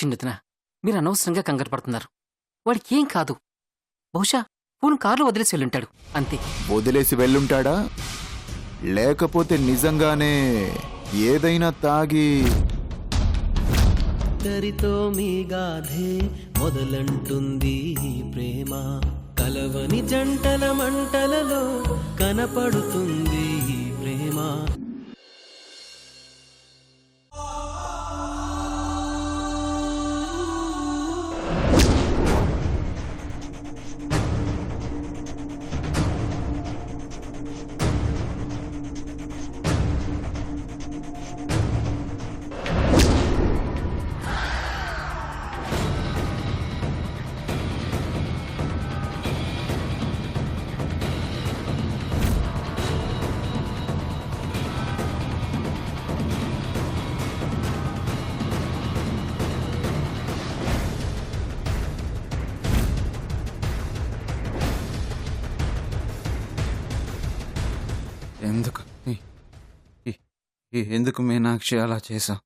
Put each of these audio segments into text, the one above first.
చిన్నదిన మీరు అనవసరంగా కంగారు పడుతున్నారు. వాడికి ఏం కాదు. బహుశా ఫోన్ కారులో వదిలేసి వెళ్ళుంటాడు అంతే. వదిలేసి వెళ్ళుంటాడా, లేకపోతే నిజంగానే ఏదైనా తాగి? దరితో మీ గాధే మొదలంటుంది ప్రేమ, కలవని జంటల మంటలలో కనపడుతుంది ప్రేమ. ఎందుకు మీనాక్షి అలా చేశావు?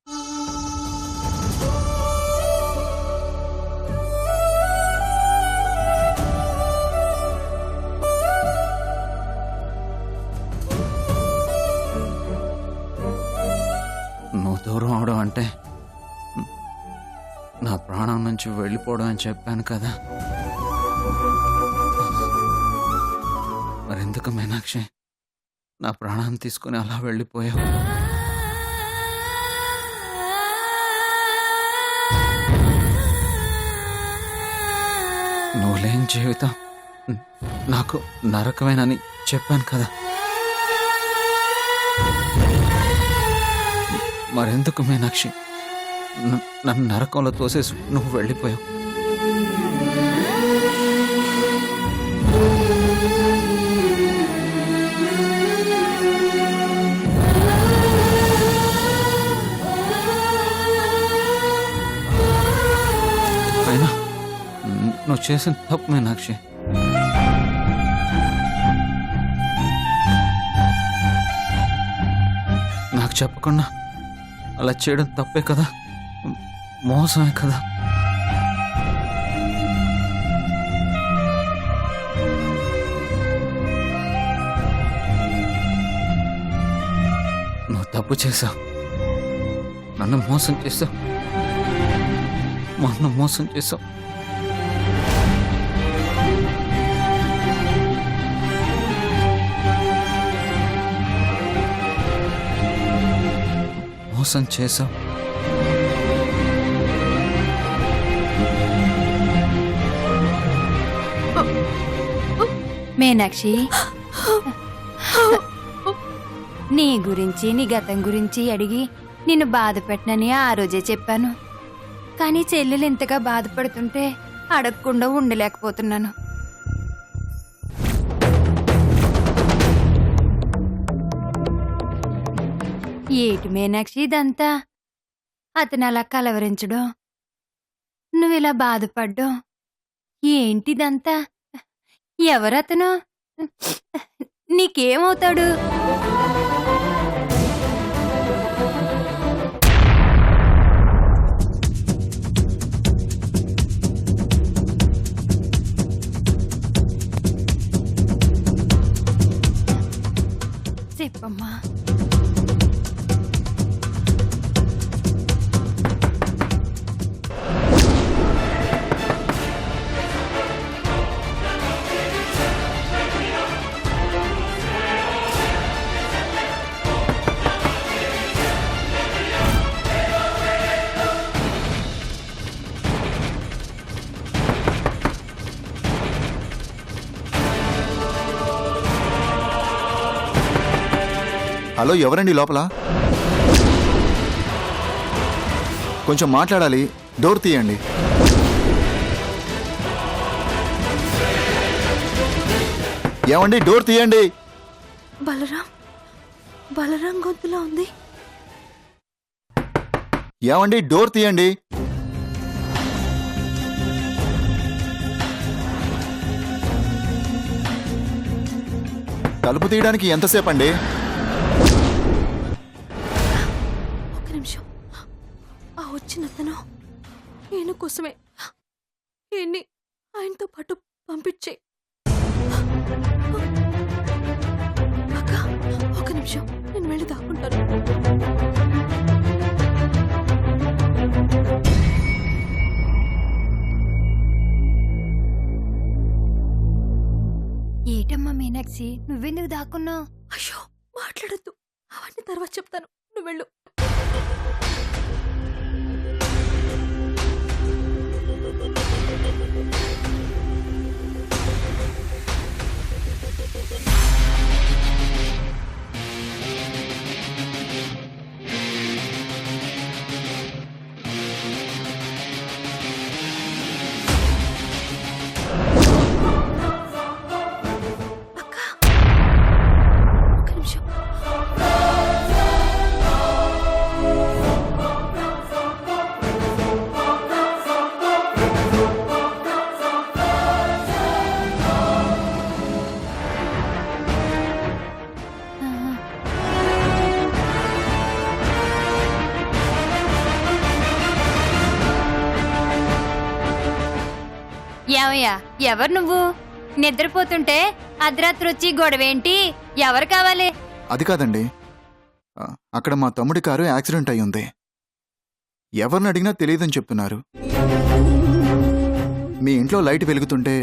నువ్వు దూరం అవడం అంటే నా ప్రాణం నుంచి వెళ్ళిపోవడం అని చెప్పాను కదా. మరెందుకు మీనాక్షి నా ప్రాణాన్ని తీసుకుని అలా వెళ్ళిపోయావు? నువ్వు లేని జీవితం నాకు నరకమేనని చెప్పాను కదా. మరెందుకు మీనాక్షి నన్ను నరకంలో తోసేసి నువ్వు వెళ్ళిపోయావు? అయినా నువ్వు చేసిన తప్పు మీనాక్షి. నాకు చెప్పకుండా అలా చేయడం తప్పే కదా, మోసమే కదా. నువ్వు తప్పు చేశావు, నన్ను మోసం చేశావు, నన్ను మోసం చేశావు. మోసం చేశావు. మీనాక్షి, నీ గురించి నీ గతం గురించి అడిగి నిన్ను బాధ పెట్టనని ఆ రోజే చెప్పాను. కానీ చెల్లెలు ఇంతగా బాధపడుతుంటే అడగకుండా ఉండలేకపోతున్నాను. ఏటి మీనాక్షి ఇదంతా? అతను అలా కలవరించడం, నువ్విలా బాధపడ్డం ఏంటిదంతా? ఎవరతను? నీకేమవుతాడు? చెప్పమ్మా. హలో, ఎవరండి లోపల? కొంచెం మాట్లాడాలి, డోర్ తీయండి. ఏమండి, డోర్ తీయండి. బలరాం గొంతులో ఉంది. ఏమండి, డోర్ తీయండి. తలుపు తీయడానికి ఎంతసేపు అండి? ఒక నిమిషం. ఆ వచ్చినతను కోసమే ఎన్ని ఆయనతో పాటు పంపించే. అక్క, ఒక నిమిషం, నేను వెళ్ళి దాక్కుంటాను. ఏటమ్మా మీనాక్షి, నువ్వెందుకు దాక్కున్నావు? అయ్యో, మాట్లాడద్దు, అవన్నీ తర్వాత చెప్తాను, నువ్వు వెళ్ళు. ఒక నిమిషం. ఏమయ్యా, ఎవరు నువ్వు? నిద్రపోతుంటే అర్ధరాత్రి వచ్చి గొడవేంటి? ఎవరు కావాలి? అది కాదండి, అక్కడ మా తమ్ముడి కారు యాక్సిడెంట్ అయి ఉంది. ఎవరిని అడిగినా తెలియదని చెప్తున్నారు. మీ ఇంట్లో లైట్ వెలుగుతుంటే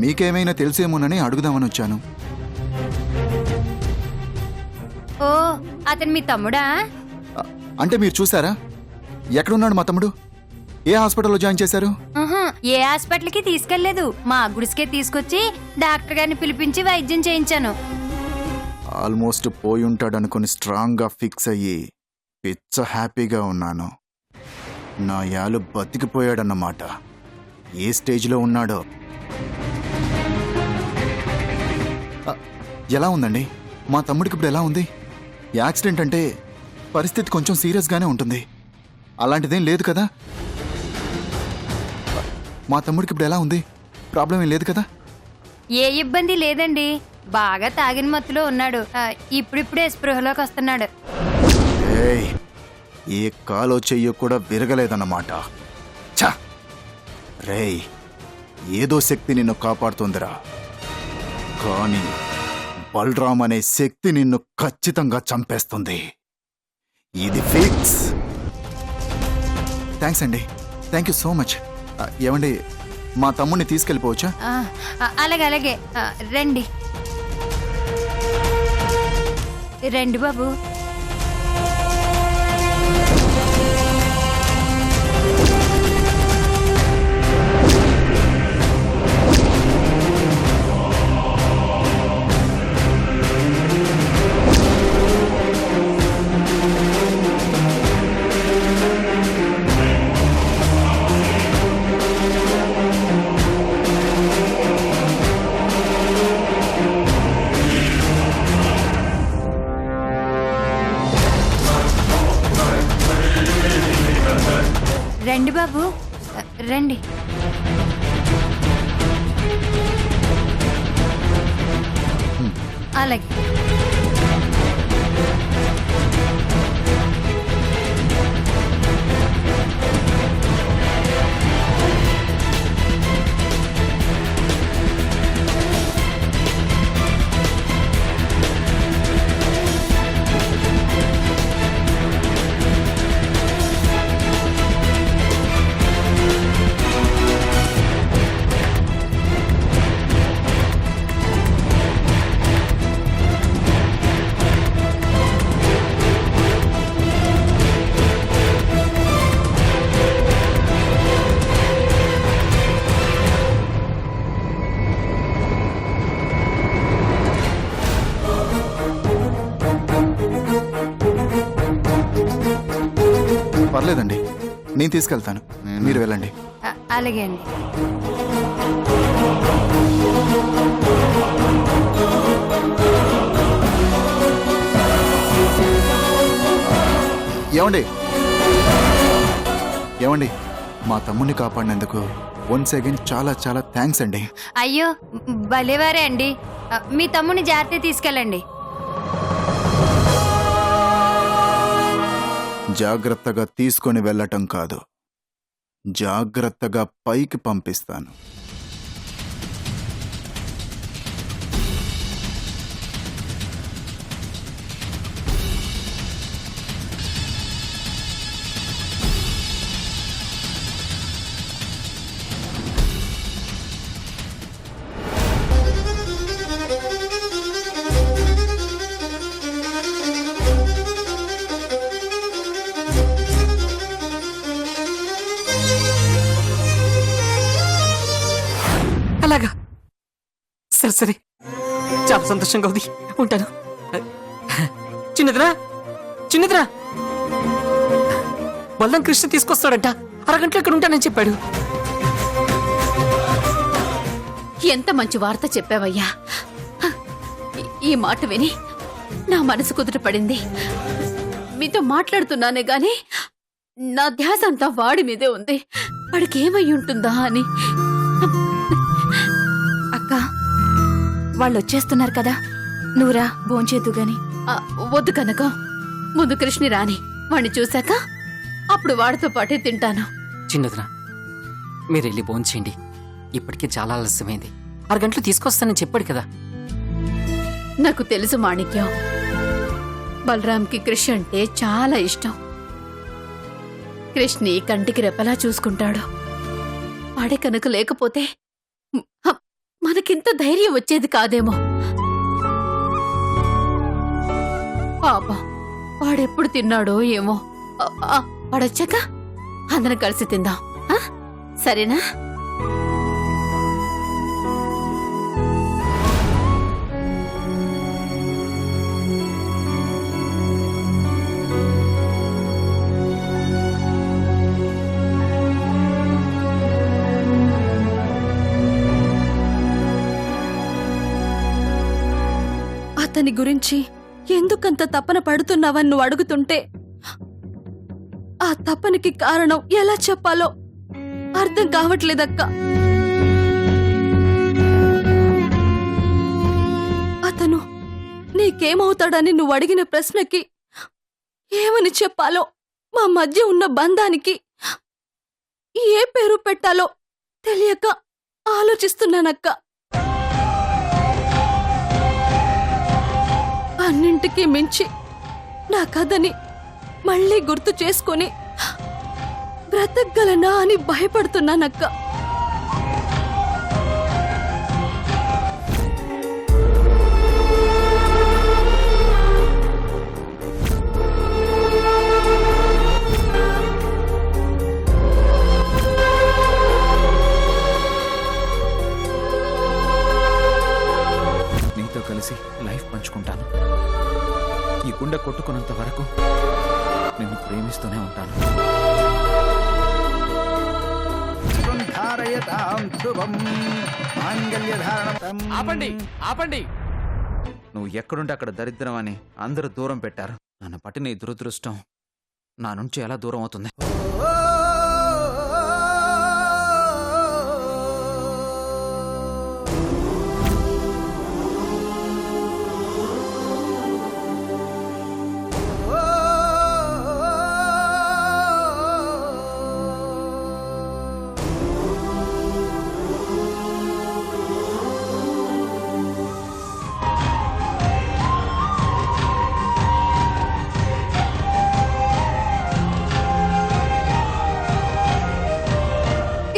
మీకేమైనా తెలిసేమోనని అడుగుదామని వచ్చాను. ఓ, అతను మీ తమ్ముడా? అంటే మీరు చూసారా? ఎక్కడున్నాడు మా తమ్ముడు? ఏ హాస్పిటల్లో జాయిన్ చేశారు? ఆహా, ఏ హాస్పిటల్కి తీసుకెళ్లేదు. మా గుడిసెకే తీసుకొచ్చి డాక్టర్ గారిని పిలిపించి వైద్యం చేయించాను. ఆల్మోస్ట్ పోయి ఉంటాడనుకుని స్ట్రాంగ్గా ఫిక్స్ అయ్యి పిచ్చ హ్యాపీగా ఉన్నాను. నా యాలు బతికిపోయాడన్నమాట. ఏ స్టేజ్లో ఉన్నాడో. ఎలా ఉందండి మా తమ్ముడికి ఇప్పుడు? ఎలా ఉంది? యాక్సిడెంట్ అంటే పరిస్థితి కొంచెం సీరియస్గానే ఉంటుంది. అలాంటిదేం లేదు కదా? మా తమ్ముడికి ఇప్పుడు ఎలా ఉంది? ప్రాబ్లం ఏం లేదు కదా? ఏ ఇబ్బంది లేదండి. బాగా తాగిన మత్తులో ఉన్నాడు. ఇప్పుడిప్పుడే స్పృహలోకి వస్తున్నాడు. ఏయ్, ఏ కాలో చెయ్యో కూడా విరగలేదన్నమాట. ఛ! రేయ్, ఏదో శక్తి నిన్ను కాపాడుతుందిరా. కానీ బలరాం అనే శక్తి నిన్ను ఖచ్చితంగా చంపేస్తుంది. ఇది ఫిక్స్. థ్యాంక్స్ అండి, థ్యాంక్ యూ సో మచ్. ఏమండి, మా తమ్ముడిని తీసుకెళ్ళిపోవచ్చా? అలాగే అలాగే, రండి రండి బాబు. రండి బాబు, రండి. అలాగే. పర్లేదండి, నేను తీసుకెళ్తాను, మీరు వెళ్ళండి. అలాగే అండి. ఏమండి, ఏమండి, మా తమ్ముడిని కాపాడినందుకు వన్స్ అగైన్ చాలా చాలా థ్యాంక్స్ అండి. అయ్యో, భలేవారే అండి. మీ తమ్ముని జాగ్రత్త తీసుకెళ్ళండి. జాగ్రత్తగా తీసుకొని వెళ్ళటం కాదు, జాగ్రత్తగా పైకి పంపిస్తాను. అలాగా సరే సరే, చాలా సంతోషంగా ఉంది. ఉంటాను. చిన్నదిరా, చిన్నదిరా, బల్లం కృష్ణ తీసుకొస్తాడంట. అరగంటలో ఇక్కడ ఉంటానని చెప్పాడు. ఎంత మంచి వార్త చెప్పావయ్యా. ఈ మాట విని నా మనసు కుదుటపడింది. మీతో మాట్లాడుతున్నానే గాని నా ధ్యాస అంతా వాడి మీదే ఉంది. వాడికి ఏమై ఉంటుందా అని. అక్క, వాళ్ళు వచ్చేస్తున్నారు కదా, నువ్వురా భోంచేద్దు గాని. ఆ, వద్దు కనుక, ముందు కృష్ణి రాని, వాణ్ణి చూశాక అప్పుడు వాడితో పాటే తింటాను. చిన్నదిరా, మీరు వెళ్ళి భోంచేయండి. ఇప్పటికే చాలా ఆలస్యమైంది. అరగంటలో తీసుకొస్తానని చెప్పాడు కదా. నాకు తెలుసు మాణిక్యం, బలరాంకి కృషి అంటే చాలా ఇష్టం. కృష్ణి కంటికి రెప్పలా చూసుకుంటాడు. వాడే కనుక లేకపోతే మనకింత ధైర్యం వచ్చేది కాదేమో. పాపం, వాడెప్పుడు తిన్నాడో ఏమో. వాడొచ్చాక అందరం కలిసి తిందాం, ఆ? సరేనా? అతని గురించి ఎందుకంత తపన పడుతున్నావని నువ్వు అడుగుతుంటే ఆ తపనకి కారణం ఎలా చెప్పాలో అర్థం కావట్లేదక్క. అతను నీకేమవుతాడని నువ్వు అడిగిన ప్రశ్నకి ఏమని చెప్పాలో, మా మధ్య ఉన్న బంధానికి ఏ పేరు పెట్టాలో తెలియక ఆలోచిస్తున్నానక్క. అన్నింటికీ మించి నా కథని మళ్ళీ గుర్తు చేసుకొని బ్రతకగలనా అని భయపడుతున్నానక్క. నీతో కలిసి లైఫ్ పంచుకుంటాను. ఈ గుండె కొట్టుకున్నంత వరకు నిన్ను ప్రేమిస్తూనే ఉంటాను. ఆపండి, ఆపండి. నువ్వు ఎక్కడుంటే అక్కడ దరిద్రం అని అందరూ దూరం పెట్టారు. నన్ను పట్టిన ఈ దురదృష్టం నా నుంచి ఎలా దూరం అవుతుంది?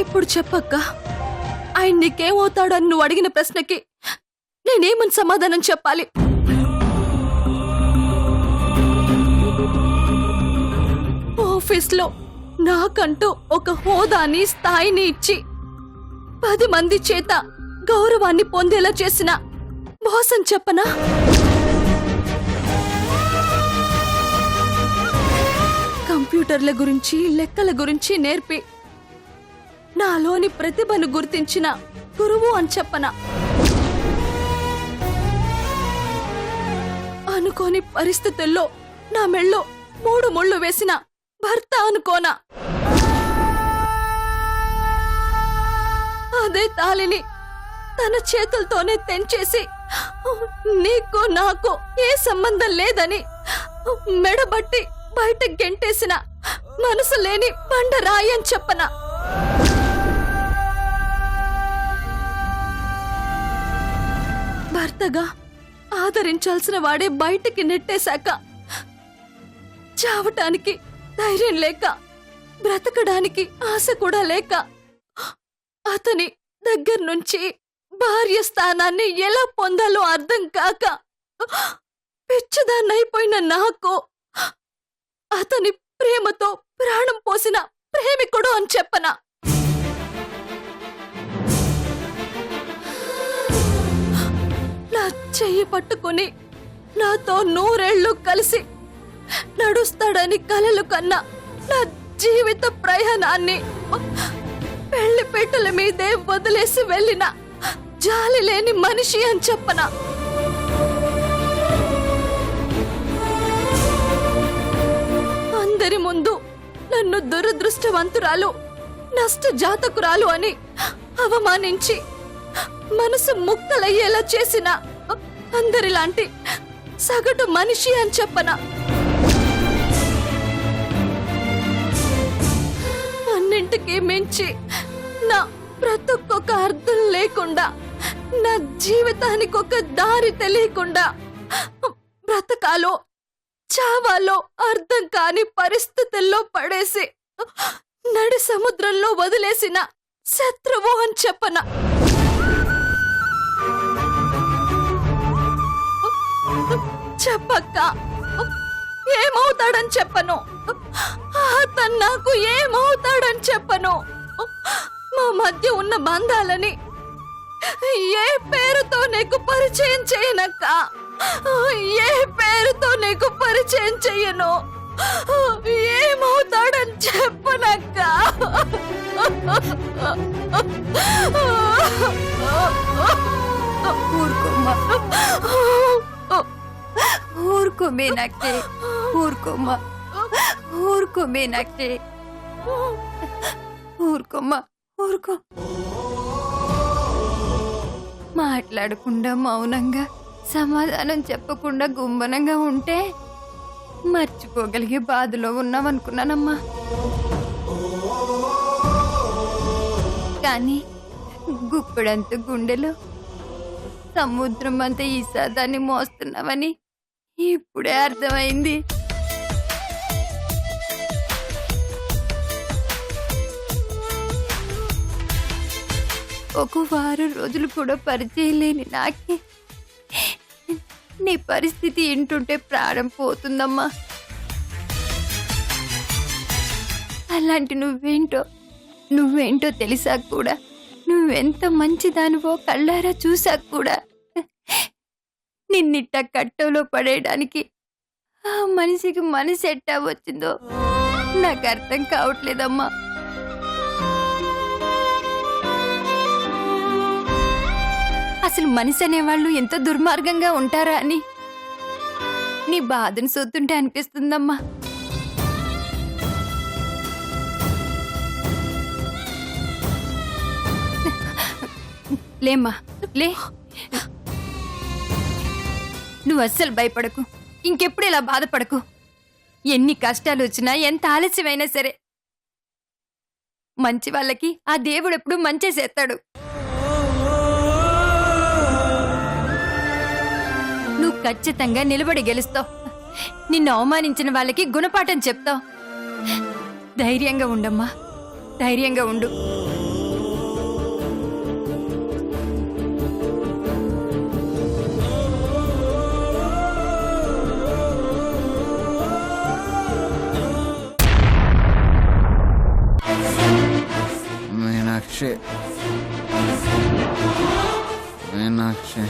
ఇప్పుడు చెప్పక్క, ఆయన నీకేమవుతాడని నువ్వు అడిగిన ప్రశ్నకి నేనేమని సమాధానం చెప్పాలి? ఆఫీస్లో నాకంటూ ఒక హోదాని, స్థాయిని ఇచ్చి 10 మంది చేత గౌరవాన్ని పొందేలా చేసిన బాస్ అని చెప్పనా? కంప్యూటర్ల గురించి, లెక్కల గురించి నేర్పి నాలోని ప్రతిభను గుర్తించిన గురువు అని చెప్పనా? అనుకోని పరిస్థితుల్లో నా మెళ్ళో 3 ముళ్ళు వేసిన భర్త అనుకోనా? అదే తాళిని తన చేతులతోనే తెంచేసి నీకు నాకు ఏ సంబంధం లేదని మెడబట్టి బయట గెంటేసిన మనసు లేని బండరాయి అని చెప్పనా? భర్తగా ఆదరించాల్సిన వాడే బయటికి నెట్టేశాక చావటానికి ధైర్యం లేక బ్రతకడానికి ఆశ కూడా లేక అతని దగ్గర నుంచి భార్య స్థానాన్ని ఎలా పొందాలో అర్థం కాక పిచ్చిదాన్నైపోయిన నాకు అతని ప్రేమతో ప్రాణం పోసిన ప్రేమికుడు అని చెప్పనా? నా చెయ్యి పట్టుకుని నాతో 100 ఏళ్ళు కలిసి నడుస్తాడని కలలు కన్నా నా జీవిత ప్రయాణాన్ని పెళ్లి పెట్టెల మీదే వదిలేసి వెళ్ళిన జాలి లేని మనిషి అని చెప్పనా? అందరి ముందు నన్ను దురదృష్టవంతురాలు, నష్ట జాతకురాలు అని అవమానించి మనసు ముక్కలయ్యేలా చేసిన అందరిలాంటి సగటు మనిషి అని చెప్పనా? అన్నింటికీ మించి నా బ్రతుకొక అర్థం లేకుండా, నా జీవితానికి ఒక దారి తెలియకుండా బ్రతకాలో చావాలో అర్థం కాని పరిస్థితుల్లో పడేసి నడి సముద్రంలో వదిలేసిన శత్రువు అని చెప్పనా? చెప్పక్క, ఏమవుతాడని చెప్పను. అతను నాకు ఏమవుతాడని చెప్పను. మా మధ్య ఉన్న బంధాలని ఏ పేరుతో నీకు పరిచయం చేయనక్క, ఏ పేరుతో నీకు పరిచయం చెయ్యను. ఏమవుతాడని చెప్పనక్క. ఊరుకో మీనాక్షి, ఊరుకోమ్మా, ఊరుకో మీనాక్షి, ఊరుకోమ్మా, ఊరుకో. మాట్లాడకుండా మౌనంగా సమాధానం చెప్పకుండా గుంబనంగా ఉంటే మర్చిపోగలిగే బాధలో ఉన్నామనుకున్నానమ్మా. కానీ గుప్పెడంత గుండెలో సముద్రం అంత ఈసాదాన్ని మోస్తున్నామని ఇప్పుడే అర్థమైంది. ఒక వారం రోజులు కూడా పరిచయం లేని నాకే నీ పరిస్థితి ఏంటుంటే ప్రాణం పోతుందమ్మా. అలాంటి నువ్వేంటో తెలిసాక కూడా, నువ్వెంత మంచిదానివో కళ్ళారా చూసాక కూడా నిన్నిట్ట కట్టోలో పడేయడానికి ఆ మనిషికి మనసు ఎట్టా వచ్చిందో నాకు అర్థం కావట్లేదమ్మా. అసలు మనిషి అనేవాళ్ళు ఎంత దుర్మార్గంగా ఉంటారా అని నీ బాధను సొత్తుంటే అనిపిస్తుందమ్మా. లేమ్మా, లే. నువ్వు అస్సలు భయపడకు, ఇంకెప్పుడు ఇలా బాధపడకు. ఎన్ని కష్టాలు వచ్చినా, ఎంత ఆలస్యమైనా సరే మంచి వాళ్ళకి ఆ దేవుడు ఎప్పుడు మంచి చేస్తాడు. నువ్వు ఖచ్చితంగా నిలబడి గెలుస్తావు. నిన్ను అవమానించిన వాళ్ళకి గుణపాఠం చెప్తావు. ధైర్యంగా ఉండమ్మా, ధైర్యంగా ఉండు. మీనాక్షి, మీనాక్షి,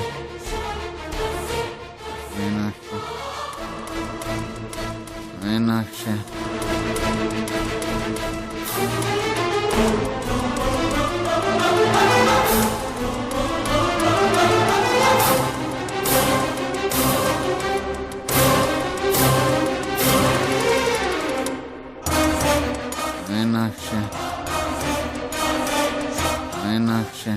మీనాక్షి, మీనాక్షి. మీనాక్షి, మీనాక్షి.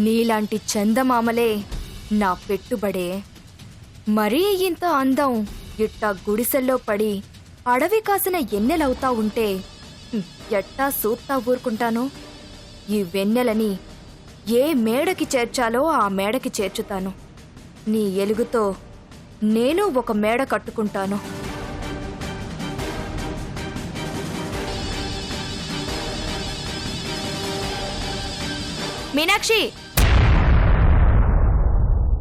నీలాంటి చందమామలే నా పెట్టుబడే. మరీ ఇంత అందం ఇట్టా గుడిసెల్లో పడి అడవి కాసిన ఎన్నెలవుతా ఉంటే ఎట్టా సూత్తా ఊరుకుంటాను? ఈ వెన్నెలని ఏ మేడకి చేర్చాలో ఆ మేడకి చేర్చుతాను. నీ ఎలుగుతో నేను ఒక మేడ కట్టుకుంటాను. మీనాక్షి,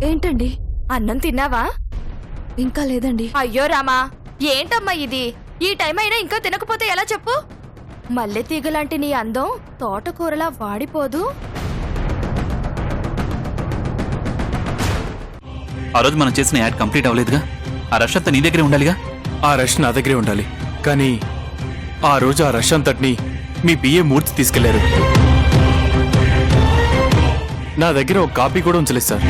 ఏంటండి? అన్నం తిన్నావా? ఇంకా లేదండి. అయ్యో రామా, ఏంటమ్మా ఇది? ఈ టైం అయినా ఇంకా తినకపోతే ఎలా చెప్పు? మల్లె తీగలాంటి నీ అందం తోటకూరలా వాడిపోదు? ఆ రోజు మనం చేసిన యాడ్ కంప్లీట్ అవ్వలేదుగా? ఆ రష్ అంతా నీ దగ్గరే ఉండాలిగా? ఆ రష్ నా దగ్గరే ఉండాలి, కానీ ఆ రోజు ఆ రష్ అంతటిని మీ పిఏ మూర్తి తీసుకెళ్లారు. నా దగ్గర ఒక కాపీ కూడా ఉంచలేదు సార్.